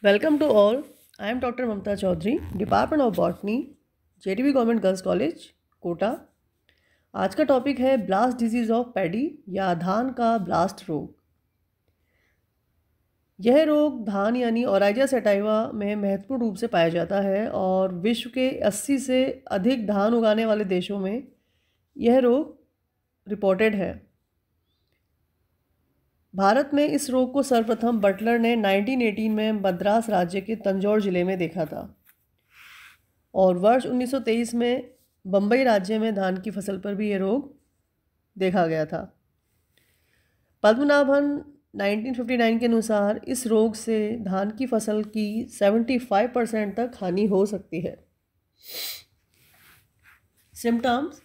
Welcome to all. I am Dr. Mamta Chaudhary, department of botany, JTB government girls college, Kota. आज का topic है blast disease of paddy या धान का blast रोग। यह रोग धान यानी ओराइजा सैटाइवा में महत्वपूर्ण रूप से पाया जाता है और विश्व के 80 से अधिक धान उगाने वाले देशों में यह रोग रिपोर्टेड है। भारत में इस रोग को सर्वप्रथम बटलर ने 1918 में मद्रास राज्य के तंजौर जिले में देखा था और वर्ष 1923 में बम्बई राज्य में धान की फसल पर भी यह रोग देखा गया था। पद्मनाभन 1959 के अनुसार इस रोग से धान की फसल की 75% तक हानि हो सकती है। सिम्टम्स: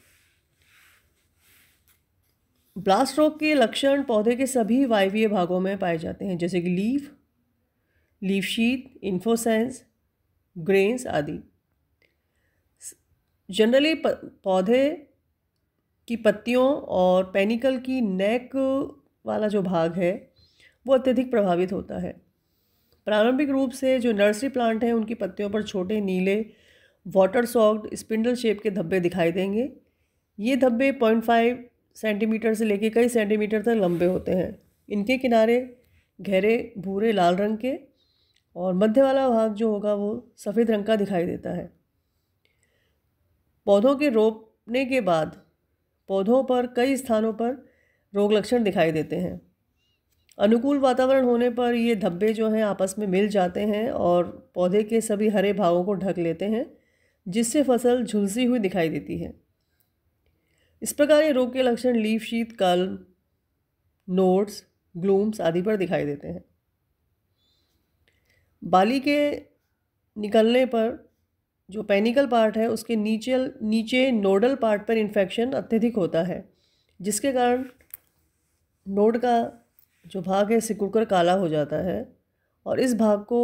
ब्लास्ट रोग के लक्षण पौधे के सभी वायवीय भागों में पाए जाते हैं, जैसे कि लीफ शीथ, इन्फोसेंस, ग्रेन्स आदि। जनरली पौधे की पत्तियों और पेनिकल की नेक वाला जो भाग है वो अत्यधिक प्रभावित होता है। प्रारंभिक रूप से जो नर्सरी प्लांट हैं उनकी पत्तियों पर छोटे नीले वाटर सॉक्ड स्पिंडल शेप के धब्बे दिखाई देंगे। ये धब्बे 0.5 सेंटीमीटर से लेकर कई सेंटीमीटर तक लंबे होते हैं। इनके किनारे गहरे भूरे लाल रंग के और मध्य वाला भाग जो होगा वो सफ़ेद रंग का दिखाई देता है। पौधों के रोपने के बाद पौधों पर कई स्थानों पर रोग लक्षण दिखाई देते हैं। अनुकूल वातावरण होने पर ये धब्बे जो हैं आपस में मिल जाते हैं और पौधे के सभी हरे भागों को ढक लेते हैं, जिससे फसल झुलसी हुई दिखाई देती है। इस प्रकार ये रोग के लक्षण लीफ शीथ, कल्म, नोड्स, ग्लूम्स आदि पर दिखाई देते हैं। बाली के निकलने पर जो पेनिकल पार्ट है उसके नीचे नोडल पार्ट पर इन्फेक्शन अत्यधिक होता है, जिसके कारण नोड का जो भाग है सिकुड़कर काला हो जाता है और इस भाग को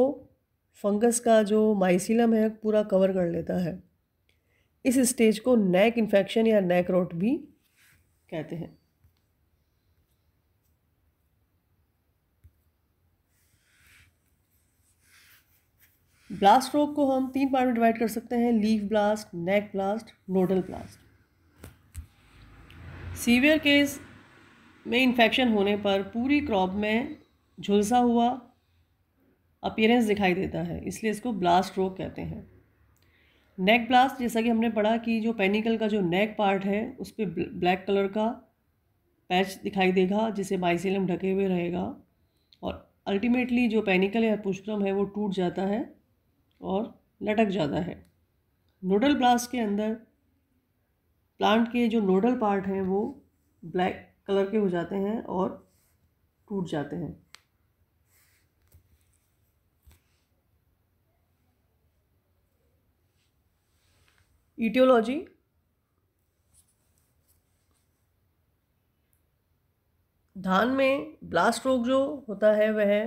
फंगस का जो माइसीलम है पूरा कवर कर लेता है। इस स्टेज को नेक इन्फेक्शन या नेक रोट भी कहते हैं। ब्लास्ट रोग को हम 3 पार्ट में डिवाइड कर सकते हैं: leaf blast, neck blast, nodal blast. Severe case में इन्फेक्शन होने पर पूरी क्रॉप में झुलसा हुआ अपीयरेंस दिखाई देता है, इसलिए इसको ब्लास्ट रोग कहते हैं। नेक ब्लास्ट, जैसा कि हमने पढ़ा कि जो पेनिकल का जो नेक पार्ट है उस पर ब्लैक कलर का पैच दिखाई देगा जिसे माइसीलम ढके हुए रहेगा और अल्टीमेटली जो पेनिकल या पुष्पक्रम है वो टूट जाता है और लटक जाता है। नोडल ब्लास्ट के अंदर प्लांट के जो नोडल पार्ट हैं वो ब्लैक कलर के हो जाते हैं और टूट जाते हैं। ईटियोलॉजी: धान में ब्लास्ट रोग जो होता है वह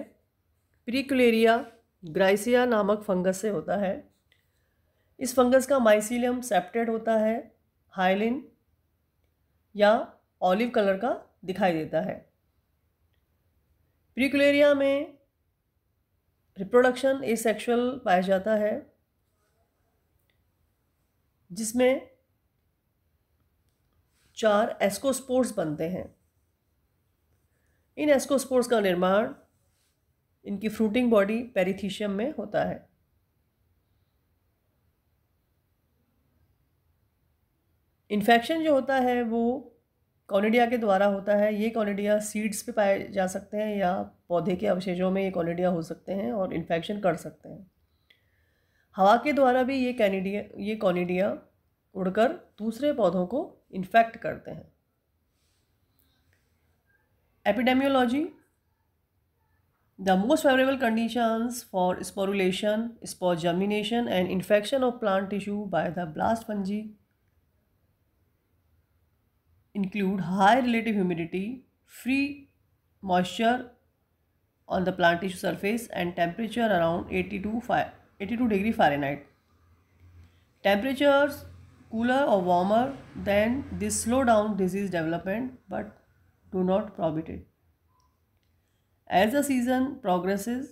प्रिकुलेरिया ग्राइसिया नामक फंगस से होता है। इस फंगस का माइसीलियम सेप्टेड होता है, हाइलिन या ऑलिव कलर का दिखाई देता है। प्रिकुलेरिया में रिप्रोडक्शन एसेक्सुअल पाया जाता है, जिसमें 4 एस्कोस्पोर्स बनते हैं। इन एस्कोस्पोर्स का निर्माण इनकी फ्रूटिंग बॉडी पेरिथीशियम में होता है। इन्फेक्शन जो होता है वो कॉनिडिया के द्वारा होता है। ये कॉनिडिया सीड्स पे पाए जा सकते हैं या पौधे के अवशेषों में ये कॉनिडिया हो सकते हैं और इन्फेक्शन कर सकते हैं। हवा के द्वारा भी ये कॉनिडिया उड़कर दूसरे पौधों को इन्फेक्ट करते हैं। Epidemiology: The most favorable conditions for sporulation, spore germination and infection of plant tissue by the blast fungi include high relative humidity, free moisture on the plant tissue surface and temperature around 82 degree Fahrenheit. Temperatures cooler or warmer than this slow down disease development but do not prohibit it. As the season progresses,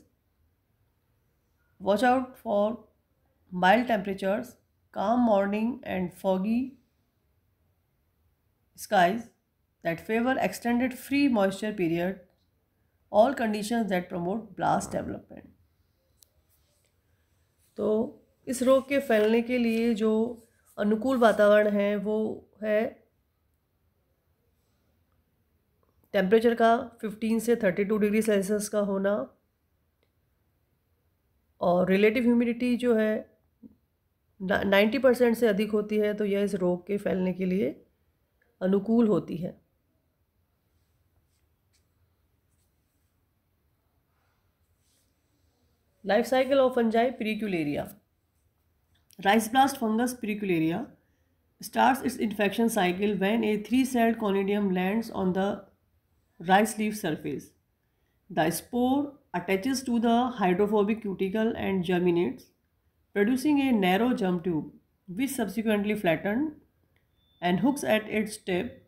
watch out for mild temperatures, calm morning and foggy skies that favor extended free moisture period, all conditions that promote blast development. तो इस रोग के फैलने के लिए जो अनुकूल वातावरण है वो है टेम्परेचर का 15 से 32 डिग्री सेल्सियस का होना, और रिलेटिव ह्यूमिडिटी जो है 90% से अधिक होती है, तो यह इस रोग के फैलने के लिए अनुकूल होती है। Life cycle of fungi Pyricularia. Rice blast fungus Pyricularia starts its infection cycle when a three-celled conidium lands on the rice leaf surface. The spore attaches to the hydrophobic cuticle and germinates, producing a narrow germ tube, which subsequently flattens and hooks at its tip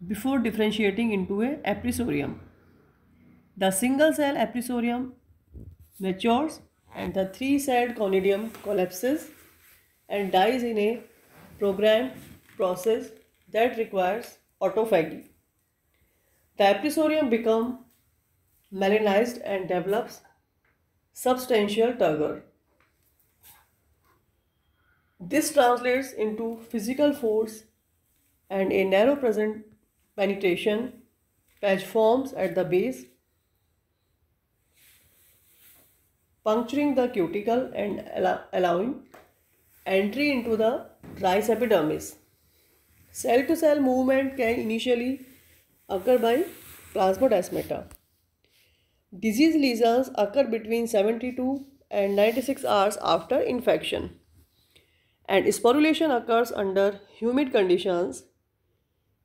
before differentiating into a aprisorium. The single-cell aprisorium matures and the three-celled conidium collapses and dies in a programmed process that requires autophagy. The aprisorium becomes melanized and develops substantial turgor. This translates into physical force and a narrow present penetration patch forms at the base, puncturing the cuticle and allowing entry into the rice epidermis. Cell-to-cell movement can initially occur by plasmodesmata. Disease lesions occur between 72 and 96 hours after infection, and sporulation occurs under humid conditions.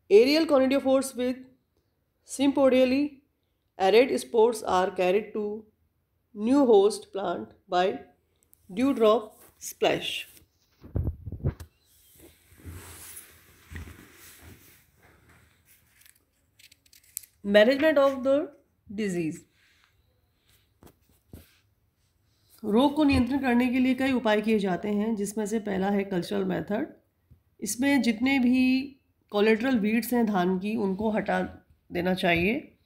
Aerial conidiophores with sympodially arrayed spores are carried to new host plant by dewdrop splash. Management of the disease. रोग को नियंत्रण करने के लिए कई उपाय किए जाते हैं, जिसमें से पहला है कल्चरल मेथड। इसमें जितने भी कोलेट्रल वीड्स हैं धान की, उनको हटा देना चाहिए।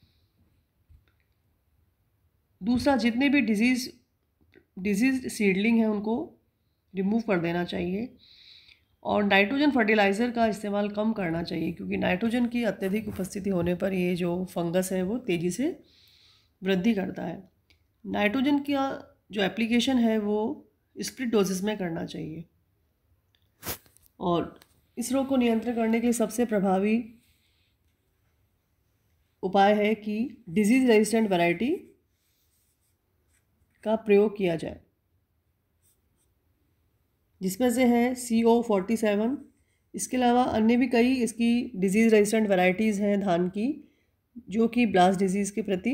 दूसरा, जितने भी डिजीज सीडलिंग हैं उनको रिमूव कर देना चाहिए, और नाइट्रोजन फर्टिलाइज़र का इस्तेमाल कम करना चाहिए, क्योंकि नाइट्रोजन की अत्यधिक उपस्थिति होने पर ये जो फंगस है वो तेज़ी से वृद्धि करता है। नाइट्रोजन का जो एप्लीकेशन है वो स्प्लिट डोजेस में करना चाहिए। और इस रोग को नियंत्रण करने के सबसे प्रभावी उपाय है कि डिजीज़ रेजिस्टेंट वैरायटी का प्रयोग किया जाए, जिसमें से है CO47। इसके अलावा अन्य भी कई इसकी डिजीज़ रेजिस्टेंट वैरायटीज़ हैं धान की, जो कि ब्लास्ट डिजीज़ के प्रति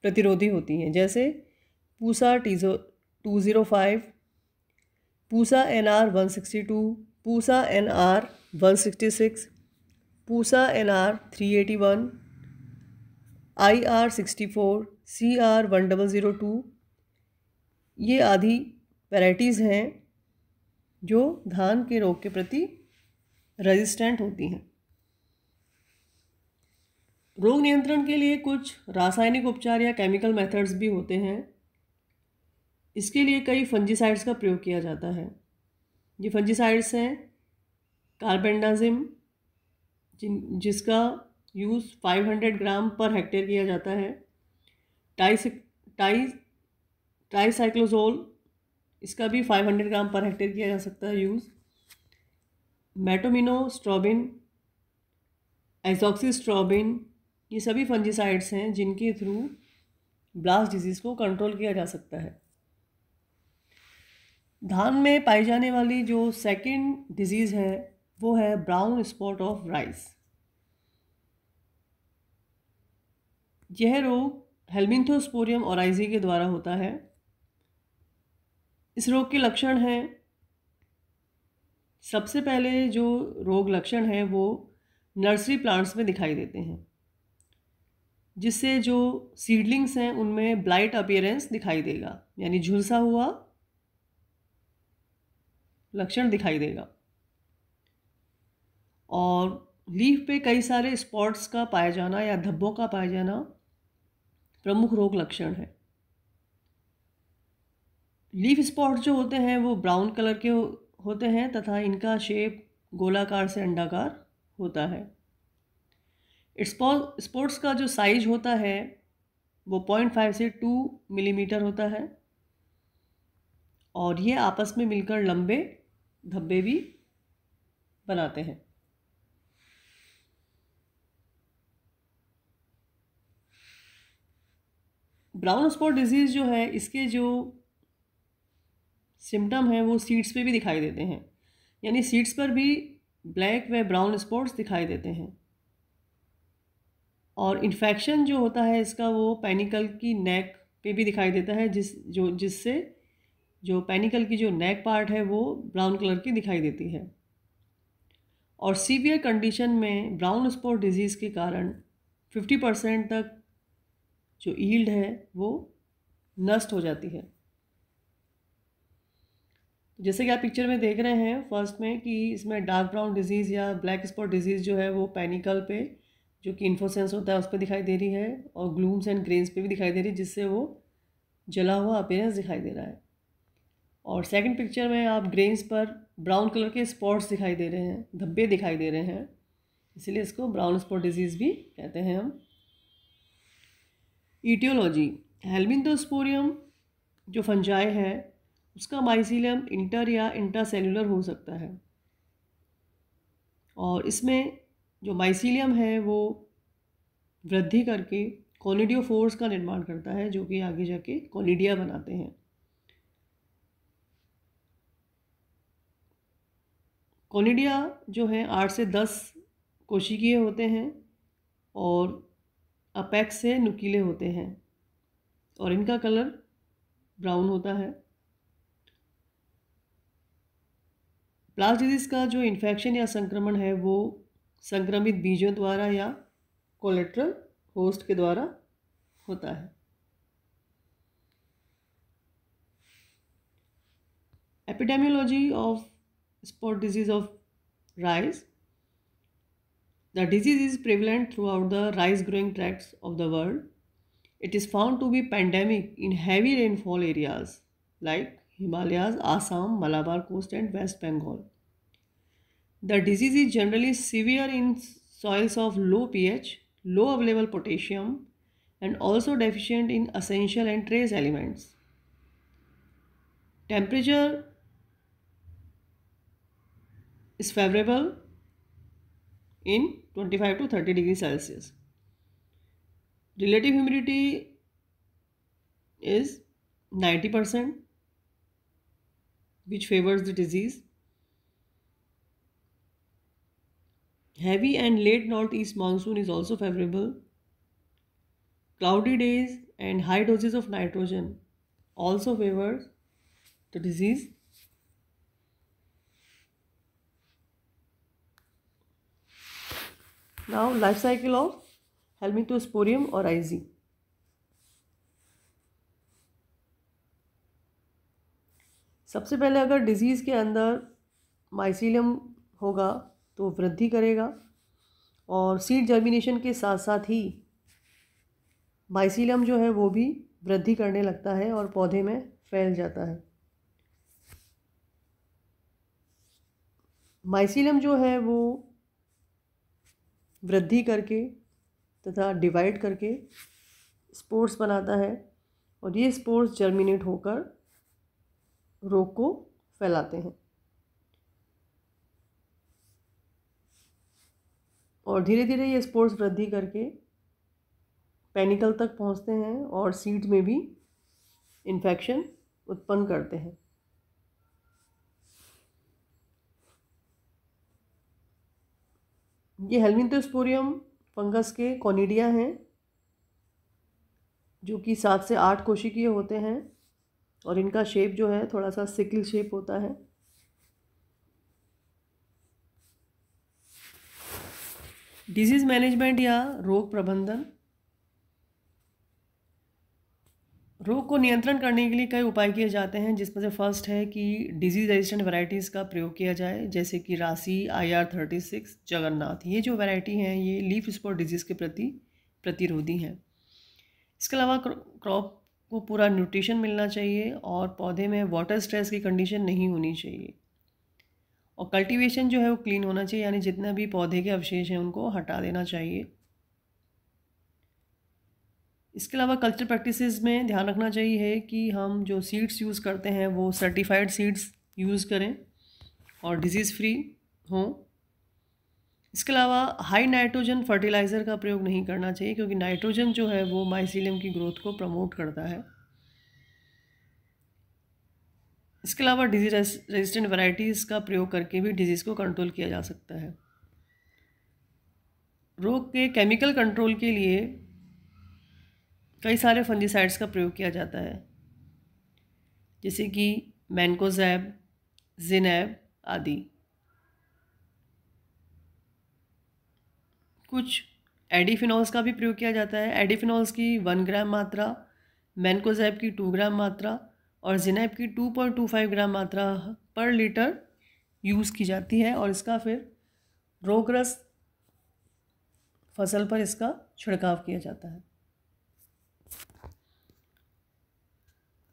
प्रतिरोधी होती हैं, जैसे Pusa T205, Pusa NR162, Pusa NR166, Pusa NR381, IR64, CR1002। ये आदि वैरायटीज़ हैं जो धान के रोग के प्रति रेजिस्टेंट होती हैं। रोग नियंत्रण के लिए कुछ रासायनिक उपचार या केमिकल मेथड्स भी होते हैं। इसके लिए कई फंजीसाइड्स का प्रयोग किया जाता है। ये फंजीसाइड्स हैं कार्बेंडाजिम, जिसका यूज़ 500 ग्राम पर हेक्टेयर किया जाता है। ट्राईसाइक्लोजोल, इसका भी 500 ग्राम पर हेक्टेयर किया जा सकता है यूज़। मेटोमिनोस्ट्रोबिन, एजॉक्सीस्ट्रोबिन, ये सभी फंजीसाइड्स हैं जिनके थ्रू ब्लास्ट डिजीज़ को कंट्रोल किया जा सकता है। धान में पाई जाने वाली जो सेकंड डिजीज़ है वो है ब्राउन स्पॉट ऑफ राइस। यह रोग हेल्मिंथोस्पोरियम ओराइजी के द्वारा होता है। इस रोग के लक्षण हैं, सबसे पहले जो रोग लक्षण हैं वो नर्सरी प्लांट्स में दिखाई देते हैं। जिससे जो सीडलिंग्स हैं उनमें ब्लाइट अपीयरेंस दिखाई देगा, यानी झुलसा हुआ लक्षण दिखाई देगा। और लीफ पे कई सारे स्पॉट्स का पाया जाना या धब्बों का पाया जाना प्रमुख रोग लक्षण है। लीफ स्पॉट्स जो होते हैं वो ब्राउन कलर के होते हैं तथा इनका शेप गोलाकार से अंडाकार होता है। स्पॉट्स का जो साइज होता है वो 0.5 से 2 मिलीमीटर होता है और ये आपस में मिलकर लंबे धब्बे भी बनाते हैं। ब्राउन स्पॉट डिजीज़ जो है इसके जो सिम्टम हैं वो सीड्स पे भी दिखाई देते हैं, यानी सीड्स पर भी ब्लैक व ब्राउन स्पॉट्स दिखाई देते हैं। और इन्फेक्शन जो होता है इसका वो पेनिकल की नेक पे भी दिखाई देता है, जिससे जो पेनिकल की जो नेक पार्ट है वो ब्राउन कलर की दिखाई देती है। और सीवियर कंडीशन में ब्राउन स्पॉट डिजीज़ के कारण 50% तक जो ईल्ड है वो नष्ट हो जाती है। जैसे कि आप पिक्चर में देख रहे हैं फर्स्ट में कि इसमें डार्क ब्राउन डिजीज़ या ब्लैक स्पॉट डिजीज़ जो है वो पेनिकल पे जो कि इन्फोसेंस होता है उस पर दिखाई दे रही है और ग्लूम्स एंड ग्रेन्स पे भी दिखाई दे रही है, जिससे वो जला हुआ अपीयरेंस दिखाई दे रहा है। और सेकंड पिक्चर में आप ग्रेन्स पर ब्राउन कलर के स्पॉट्स दिखाई दे रहे हैं, धब्बे दिखाई दे रहे हैं, इसीलिए इसको ब्राउन स्पॉट डिजीज़ भी कहते हैं हम। ईटियोलॉजी, हेल्मिंथोस्पोरियम जो फंजाई है उसका माइसीलियम इंटर या इंट्रासेल्युलर हो सकता है और इसमें जो माइसीलियम है वो वृद्धि करके कोनिडियोफोर्स का निर्माण करता है जो कि आगे जाके कोनिडिया बनाते हैं। कोनिडिया जो है 8 से 10 कोशिकीय होते हैं और अपेक्स से नुकीले होते हैं और इनका कलर ब्राउन होता है। ब्लास्ट डिजीज़ का जो इन्फेक्शन या संक्रमण है वो संक्रमित बीजों द्वारा या कोलेट्रल होस्ट के द्वारा होता है। Epidemiology of spot disease of rice. The disease is prevalent throughout the rice growing tracts of the world. It is found to be pandemic in heavy rainfall areas like Himalayas, Assam, Malabar coast and West Bengal. The disease is generally severe in soils of low pH, low available potassium and also deficient in essential and trace elements. Temperature is favorable in 25 to 30 degrees Celsius. Relative humidity is 90%, which favors the disease. Heavy and late northeast monsoon is also favorable. Cloudy days and high doses of nitrogen also favors the disease. Now life cycle of Helminthosporium oryzae. सबसे पहले अगर disease के अंदर mycelium होगा तो वृद्धि करेगा और सीड जर्मिनेशन के साथ साथ ही माइसीलियम जो है वो भी वृद्धि करने लगता है और पौधे में फैल जाता है। माइसीलियम जो है वो वृद्धि करके तथा डिवाइड करके स्पोर्स बनाता है और ये स्पोर्स जर्मिनेट होकर रोग को फैलाते हैं और धीरे धीरे ये स्पोर्स वृद्धि करके पेनिकल तक पहुंचते हैं और सीड्स में भी इन्फेक्शन उत्पन्न करते हैं। ये हेल्मिंथोस्पोरियम फंगस के कोनिडिया हैं जो कि 7 से 8 कोशिकीय होते हैं और इनका शेप जो है थोड़ा सा सिकल शेप होता है। डिजीज़ मैनेजमेंट या रोग प्रबंधन, रोग को नियंत्रण करने के लिए कई उपाय किए जाते हैं, जिसमें से फर्स्ट है कि डिजीज़ रेजिस्टेंट वैरायटीज़ का प्रयोग किया जाए, जैसे कि राशि IR36 जगन्नाथ। ये जो वैरायटी हैं ये लीफ स्पॉट डिजीज़ के प्रति प्रतिरोधी हैं। इसके अलावा क्रॉप को पूरा न्यूट्रिशन मिलना चाहिए और पौधे में वाटर स्ट्रेस की कंडीशन नहीं होनी चाहिए, और कल्टीवेशन जो है वो क्लीन होना चाहिए, यानी जितना भी पौधे के अवशेष हैं उनको हटा देना चाहिए। इसके अलावा कल्चर प्रैक्टिसेस में ध्यान रखना चाहिए कि हम जो सीड्स यूज़ करते हैं वो सर्टिफाइड सीड्स यूज़ करें और डिजीज़ फ्री हों। इसके अलावा हाई नाइट्रोजन फर्टिलाइज़र का प्रयोग नहीं करना चाहिए, क्योंकि नाइट्रोजन जो है वो माइसीलियम की ग्रोथ को प्रमोट करता है। इसके अलावा डिजीज रेजिस्टेंट वैरायटीज़ का प्रयोग करके भी डिजीज़ को कंट्रोल किया जा सकता है। रोग के केमिकल कंट्रोल के लिए कई सारे फंजीसाइड्स का प्रयोग किया जाता है, जैसे कि मैनकोजैब, जिनैब आदि। कुछ एडिफिनॉल्स का भी प्रयोग किया जाता है। एडिफिनॉल्स की 1 ग्राम मात्रा, मैनकोजैब की 2 ग्राम मात्रा और जिनैब की 2.25 ग्राम मात्रा पर लीटर यूज़ की जाती है, और इसका फिर रोगग्रस्त फसल पर इसका छिड़काव किया जाता है।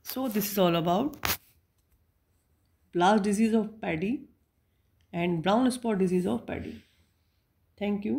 So this is all about blast disease of paddy and brown spot disease of paddy. Thank you.